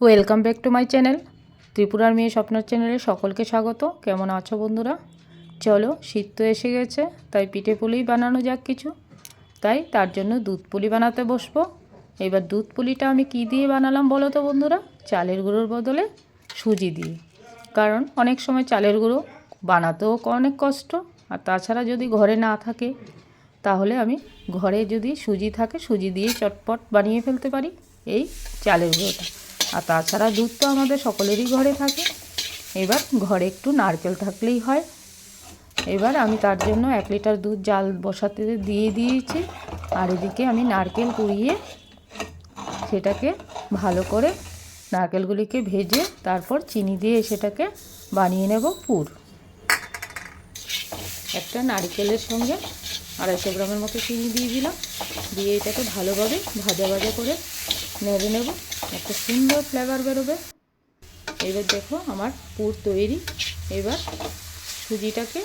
Welcome back to my channel ত্রিপুরার মেয়ে স্বপ্নার চ্যানেলে সকলকে স্বাগত। কেমন আছো বন্ধুরা? চলো, শীত তো এসে গেছে, তাই পিঠে পুলি বানানো যাক কিছু। তাই তার জন্য দুধ পুলি বানাতে বসবো। এবার দুধ পুলিটা আমি কি দিয়ে বানালাম বলো তো বন্ধুরা? চালের গুঁড়োর বদলে সুজি দিয়ে। কারণ অনেক সময় চালের গুঁড়ো বানাতেও অনেক কষ্ট, আর তাছাড়া যদি ঘরে না থাকে তাহলে আমি ঘরে যদি সুজি থাকে সুজি দিয়ে চটপট বানিয়ে ফেলতে পারি এই চালের গুঁড়োটা। আর তাছাড়া দুধ তো আমাদের সকলেরই ঘরে থাকে। এবার ঘরে একটু নারকেল থাকলেই হয়। এবার আমি তার জন্য 1 লিটার দুধ জাল বসাতে দিয়ে দিয়েছি, আর এদিকে আমি নারকেল কুড়িয়ে সেটাকে ভালো করে নারকেলগুলিকে ভেজে তারপর চিনি দিয়ে সেটাকে বানিয়ে নেব পুর। একটা নারকেলের সঙ্গে 250 গ্রামের মতো চিনি দিয়ে দিলাম, দিয়ে এটাকে ভালোভাবে ভাজা ভাজা করে নেড়ে নেব, একটা সুন্দর ফ্লেভার বেরোবে। এবার দেখো আমার পুর তৈরি। এবার সুজিটাকে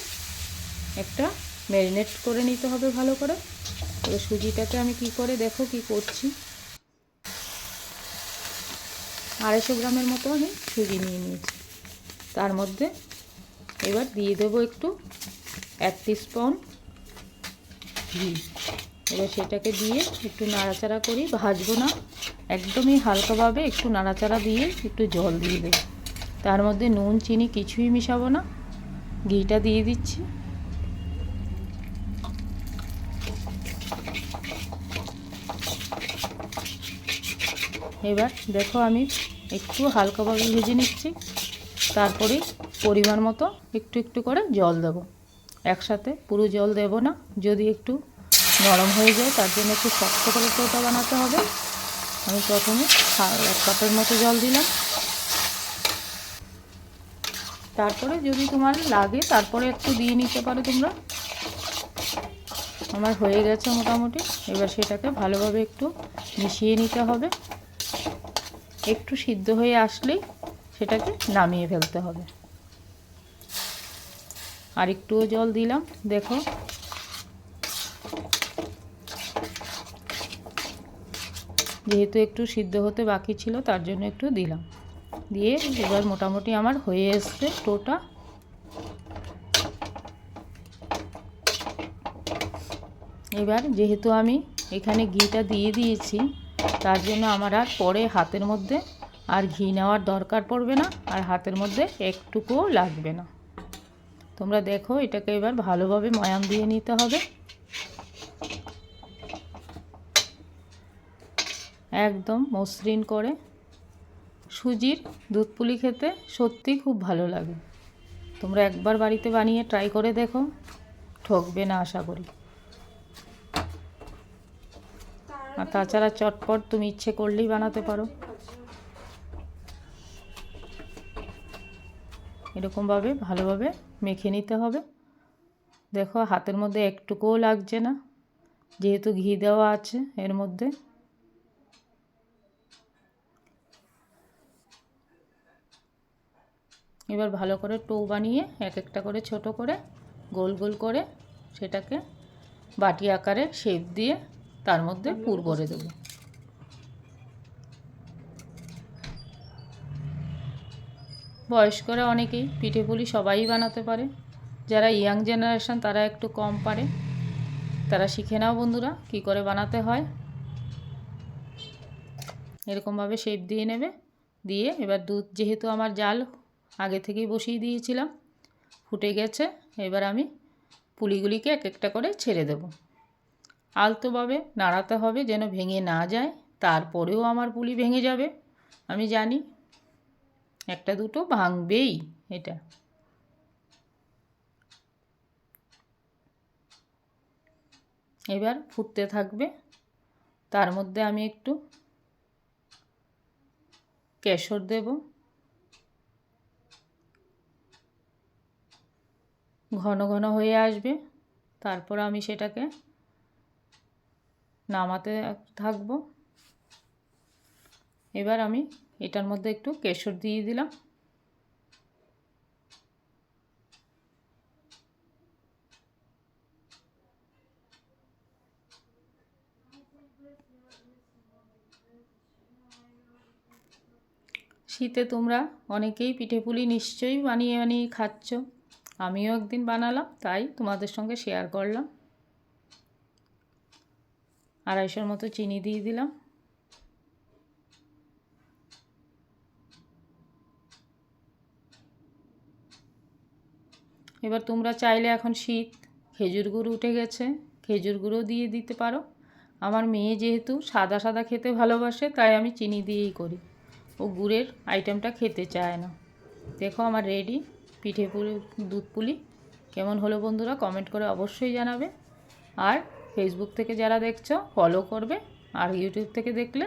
একটা ম্যারিনেট করে নিতে হবে ভালো করে। এবার সুজিটাকে আমি কি করে দেখো কি করছি। 250 গ্রামের মতো আমি সুজি নিয়ে নিয়েছি। তার মধ্যে এবার দিয়ে দেবো একটু 1 টিস্পুন ঘি। এবার সেটাকে দিয়ে একটু নাড়াচাড়া করি, ভাজবো না, একদমই হালকাভাবে একটু নাড়াচাড়া দিয়ে একটু জল দিয়ে দেবো। তার মধ্যে নুন চিনি কিছুই মিশাবো না, ঘিটা দিয়ে দিচ্ছি। এবার দেখো আমি একটু হালকাভাবে ভেজে নিচ্ছি, তারপরে পরিমাণ মতো একটু একটু করে জল দেবো। একসাথে পুরো জল দেব না, যদি একটু নরম হয়ে যায় তার জন্য একটু শক্ত করে ওটা বানাতে হবে। আমি প্রথমে 1 কাপের মতো জল দিলাম, তারপরে যদি তোমার লাগে তারপরে একটু দিয়ে নিতে পারো তোমরা। আমার হয়ে গেছে মোটামুটি। এবার সেটাকে ভালোভাবে একটু মিশিয়ে নিতে হবে। একটু সিদ্ধ হয়ে আসলেই সেটাকে নামিয়ে ফেলতে হবে। আর একটুও জল দিলাম, দেখো যেহেতু একটু সিদ্ধ হতে বাকি ছিল তার জন্য একটু দিলাম, দিয়ে এবার মোটামুটি আমার হয়ে এসছে টোটা। এবার যেহেতু আমি এখানে ঘিটা দিয়ে দিয়েছি তার জন্য আমার আর পরে হাতের মধ্যে আর ঘি নেওয়ার দরকার পড়বে না, আর হাতের মধ্যে একটুকুও লাগবে না। তোমরা দেখো এটাকে এবার ভালোভাবে ময়াম দিয়ে নিতে হবে, একদম মসৃণ করে। সুজির দুধ পুলি খেতে সত্যি খুব ভালো লাগে। তোমরা একবার বাড়িতে বানিয়ে ট্রাই করে দেখো, ঠকবে না আশা করি। আর তাছাড়া চটপট তুমি ইচ্ছে করলেই বানাতে পারো। এরকমভাবে ভালোভাবে মেখে নিতে হবে। দেখো হাতের মধ্যে একটুকুও লাগছে না, যেহেতু ঘি দেওয়া আছে এর মধ্যে। এবার ভালো করে টো বানিয়ে এক একটা করে ছোট করে গোল গোল করে সেটাকে বাটি আকারে শেপ দিয়ে তার মধ্যে পুর ভরে দেবো। বয়স্করা অনেকেই পিঠে পুলি সবাই বানাতে পারে, যারা ইয়াং জেনারেশন তারা একটু কম পারে। তারা শিখে নাও বন্ধুরা কি করে বানাতে হয়। এরকমভাবে শেপ দিয়ে নেবে, দিয়ে এবার দুধ যেহেতু আমার জাল আগে থেকেই বসিয়ে দিয়েছিলাম, ফুটে গেছে। এবার আমি পুলিগুলিকে এক একটা করে ছেড়ে দেব। আলতোভাবে নাড়াতে হবে যেন ভেঙে না যায়। তারপরেও আমার পুলি ভেঙে যাবে, আমি জানি, একটা দুটো ভাঙবেই এটা। এবার ফুটতে থাকবে, তার মধ্যে আমি একটু কেশর দেব। ঘন ঘন হয়ে আসবে, তারপর আমি সেটাকে নামাতে থাকবো। এবার আমি এটার মধ্যে একটু কেশর দিয়ে দিলাম। শীতে তোমরা অনেকেই পিঠেপুলি নিশ্চয়ই বানিয়ে বানিয়ে খাচ্ছ, আমিও একদিন বানালাম, তাই তোমাদের সঙ্গে শেয়ার করলাম। 250 মতো চিনি দিয়ে দিলাম। এবার তোমরা চাইলে এখন শীত খেজুর গুড় উঠে গেছে, খেজুর গুঁড়ো দিয়ে দিতে পারো। আমার মেয়ে যেহেতু সাদা সাদা খেতে ভালোবাসে, তাই আমি চিনি দিয়েই করি, ও গুড়ের আইটেমটা খেতে চায় না। দেখো আমার রেডি পিঠে পুলি, দুধ পুলি। কেমন হলো বন্ধুরা কমেন্ট করে অবশ্যই জানাবে। আর ফেসবুক থেকে যারা দেখছো ফলো করবে, আর ইউটিউব থেকে দেখলে